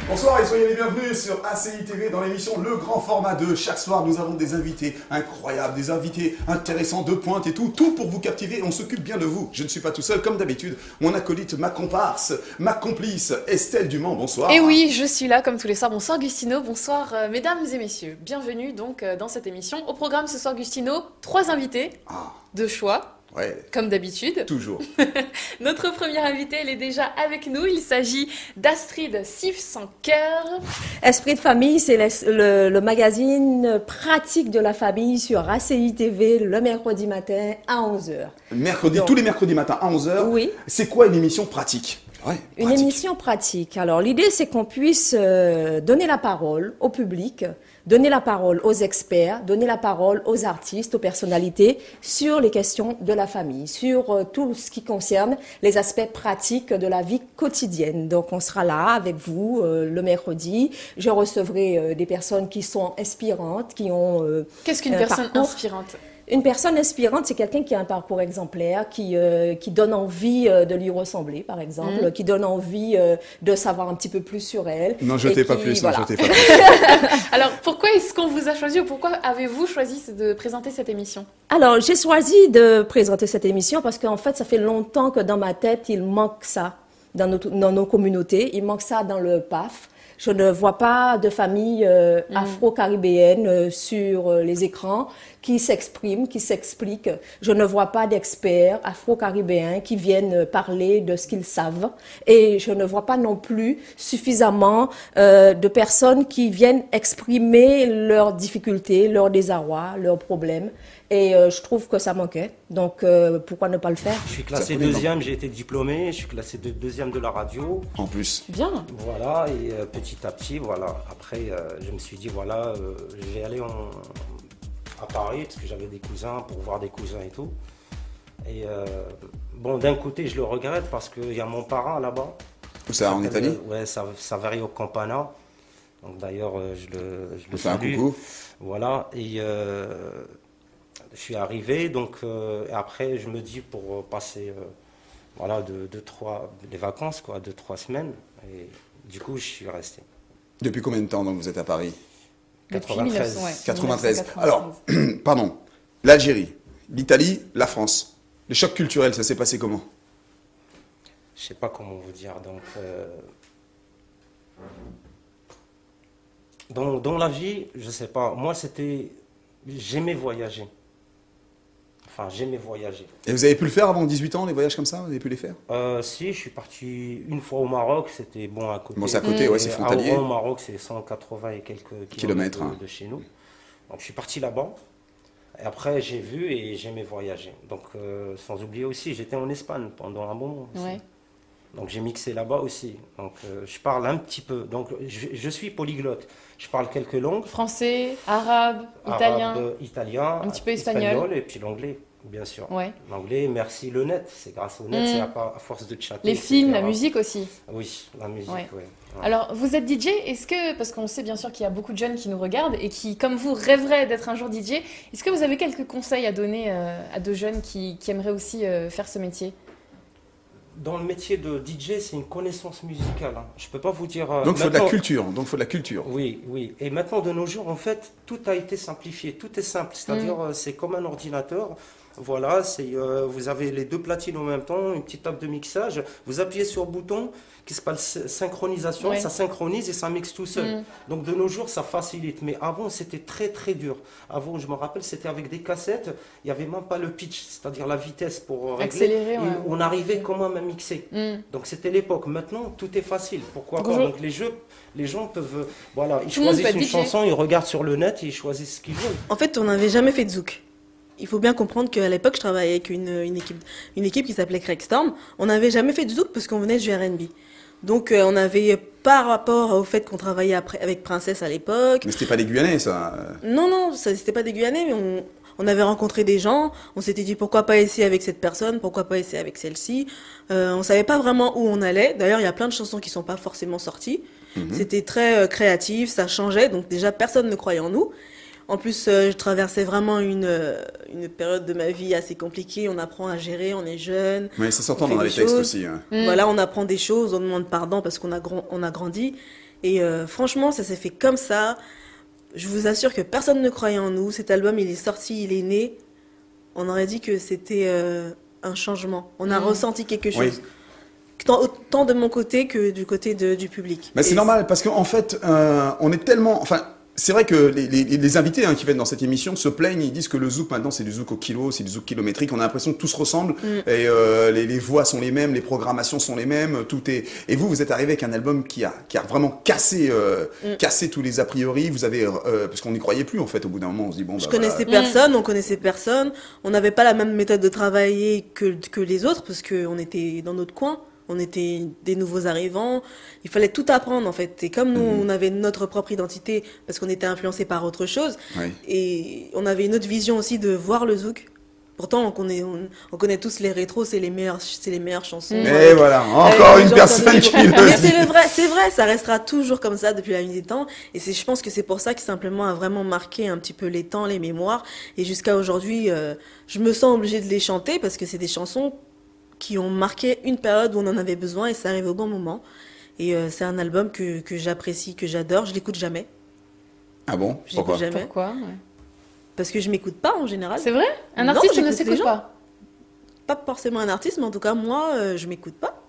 Bonsoir et soyez les bienvenus sur ACI TV dans l'émission Le Grand Format 2. Chaque soir, nous avons des invités incroyables, des invités intéressants, de pointe et tout pour vous captiver. On s'occupe bien de vous. Je ne suis pas tout seul, comme d'habitude. Mon acolyte, ma comparse, ma complice, Estelle Dumont. Bonsoir. Et oui, je suis là comme tous les soirs. Bonsoir Gustino, bonsoir mesdames et messieurs. Bienvenue donc dans cette émission. Au programme ce soir, Gustino, 3 invités de choix. Ouais. Comme d'habitude. Toujours. Notre première invitée, elle est déjà avec nous. Il s'agit d'Astrid Sif sans cœur. Esprit de famille, c'est le magazine pratique de la famille sur ACI TV le mercredi matin à 11h. Tous les mercredis matins à 11h. Oui. C'est quoi une émission pratique? Ouais, une émission pratique. Alors l'idée, c'est qu'on puisse donner la parole au public, donner la parole aux experts, donner la parole aux artistes, aux personnalités sur les questions de la famille, sur tout ce qui concerne les aspects pratiques de la vie quotidienne. Donc on sera là avec vous le mercredi. Je recevrai des personnes qui sont inspirantes, qui ont Qu'est-ce qu'une personne inspirante? Une personne inspirante, c'est quelqu'un qui a un parcours exemplaire, qui donne envie de lui ressembler, par exemple, qui donne envie de savoir un petit peu plus sur elle. Non, je t'ai pas plus, voilà. non, je t'ai pas plus. Alors, pourquoi est-ce qu'on vous a choisi ou pourquoi avez-vous choisi de présenter cette émission? Alors, j'ai choisi de présenter cette émission parce qu'en fait, ça fait longtemps que dans ma tête, il manque ça dans nos communautés, il manque ça dans le PAF. Je ne vois pas de famille afro-caribéenne sur les écrans qui s'expriment, qui s'expliquent. Je ne vois pas d'experts afro-caribéens qui viennent parler de ce qu'ils savent. Et je ne vois pas non plus suffisamment de personnes qui viennent exprimer leurs difficultés, leurs désarrois, leurs problèmes. Et je trouve que ça manquait. Donc, pourquoi ne pas le faire? Je suis classé deuxième, j'ai été diplômé. Je suis classé deuxième de la radio. En plus. Bien. Voilà, et petit à petit, voilà. Après, je me suis dit, voilà, je vais aller à Paris, parce que j'avais des cousins, pour voir des cousins et tout. Et bon, d'un côté, je le regrette, parce qu'il y a mon parent là-bas. Où ça, en Italie? Ouais, Saverio Campana. Donc d'ailleurs, je le salue. un coucou. Voilà, et... je suis arrivé, donc après je me dis pour passer voilà, les vacances, quoi, 2-3 semaines, et du coup je suis resté. Depuis combien de temps donc vous êtes à Paris? 93. 93. Alors, pardon, l'Algérie, l'Italie, la France. Le choc culturel, ça s'est passé comment? Je sais pas comment vous dire, donc dans la vie, je sais pas, moi j'aimais voyager. Enfin, j'aimais voyager. Et vous avez pu le faire avant 18 ans, les voyages comme ça? Vous avez pu les faire? Si, je suis parti une fois au Maroc, c'était bon à côté. Bon, c'est à côté, ouais, c'est frontalier. Au Maroc, c'est 180 et quelques kilomètres de chez nous. Donc, je suis parti là-bas. Et après, j'ai vu et j'aimais voyager. Donc, sans oublier aussi, j'étais en Espagne pendant un bon moment aussi. Ouais. Donc, j'ai mixé là-bas aussi. Donc, je parle un petit peu. Donc, je suis polyglotte. Je parle quelques langues. Français, arabe, italien, un petit peu espagnol. Et puis l'anglais, bien sûr. Ouais. L'anglais, merci le net. C'est grâce au net, c'est à force de chatter. Les films, etc. la musique aussi. Oui, la musique, Ouais. oui. Ouais. Alors, vous êtes DJ, parce qu'on sait bien sûr qu'il y a beaucoup de jeunes qui nous regardent et qui, comme vous, rêveraient d'être un jour DJ, est-ce que vous avez quelques conseils à donner à de jeunes qui aimeraient aussi faire ce métier? Dans le métier de DJ, c'est une connaissance musicale. Hein. Je ne peux pas vous dire... Donc, il faut de la culture. Oui, oui. Et maintenant, de nos jours, en fait, tout a été simplifié. Tout est simple. C'est-à-dire, c'est comme un ordinateur. Voilà, vous avez les 2 platines en même temps, une petite table de mixage. Vous appuyez sur le bouton qui s'appelle synchronisation. Ouais. Ça synchronise et ça mixe tout seul. Donc, de nos jours, ça facilite. Mais avant, c'était très, très dur. Avant, je me rappelle, c'était avec des cassettes. Il n'y avait même pas le pitch, c'est-à-dire la vitesse pour régler. Accélérer, Et ouais. on arrivait quand même à mixer. Donc, c'était l'époque. Maintenant, tout est facile. Pourquoi pas? Donc, les gens peuvent... Voilà, ils choisissent une chanson, ils regardent sur le net et ils choisissent ce qu'ils veulent. En fait, on n'avait jamais fait de zouk. Il faut bien comprendre qu'à l'époque, je travaillais avec une équipe qui s'appelait Craig-Storm. On n'avait jamais fait de zouk parce qu'on venait du R&B. Donc, on avait, par rapport au fait qu'on travaillait avec Princesse à l'époque... Mais c'était pas des Guyanais, ça? Non, c'était pas des Guyanais, mais on avait rencontré des gens. On s'était dit, pourquoi pas essayer avec cette personne? Pourquoi pas essayer avec celle-ci? On savait pas vraiment où on allait. D'ailleurs, il y a plein de chansons qui sont pas forcément sorties. C'était très créatif, ça changeait. Donc, déjà, personne ne croyait en nous. En plus, je traversais vraiment une période de ma vie assez compliquée. On apprend à gérer, on est jeune. Oui, ça s'entend dans les textes aussi. Hein. Voilà, on apprend des choses, on demande pardon parce qu'on a grandi. Et franchement, ça s'est fait comme ça. Je vous assure que personne ne croyait en nous. Cet album, il est sorti, il est né. On aurait dit que c'était un changement. On a ressenti quelque chose. Oui. Tant de mon côté que du côté du public. Mais c'est normal parce qu'en fait, on est tellement. Enfin, c'est vrai que les invités qui viennent dans cette émission se plaignent. Ils disent que le zouk maintenant c'est du zouk au kilo, c'est du zouk kilométrique. On a l'impression que tout se ressemble et les voix sont les mêmes, les programmations sont les mêmes. Tout est. Et vous êtes arrivé avec un album qui a vraiment cassé tous les a priori. Vous avez parce qu'on n'y croyait plus en fait. Au bout d'un moment, on se dit bon. Je connaissais personne, on connaissait personne. On n'avait pas la même méthode de travailler que les autres parce qu'on était dans notre coin. On était des nouveaux arrivants, il fallait tout apprendre en fait. Et comme nous, on avait notre propre identité parce qu'on était influencés par autre chose, et on avait une autre vision aussi de voir le zouk. Pourtant, on connaît tous les rétros, c'est les meilleures chansons. Et voilà, encore une personne qui le dit. Mais c'est vrai, ça restera toujours comme ça depuis la nuit des temps. Et je pense que c'est pour ça que simplement a vraiment marqué un petit peu les temps, les mémoires. Et jusqu'à aujourd'hui, je me sens obligée de les chanter parce que c'est des chansons qui ont marqué une période où on en avait besoin et ça arrive au bon moment. Et c'est un album que j'apprécie, que j'adore. Je l'écoute jamais. Ah bon? Je l'écoute jamais. Pourquoi? Parce que je m'écoute pas en général. C'est vrai? Un artiste ne s'écoute pas? Pas forcément un artiste, mais en tout cas, moi, je m'écoute pas.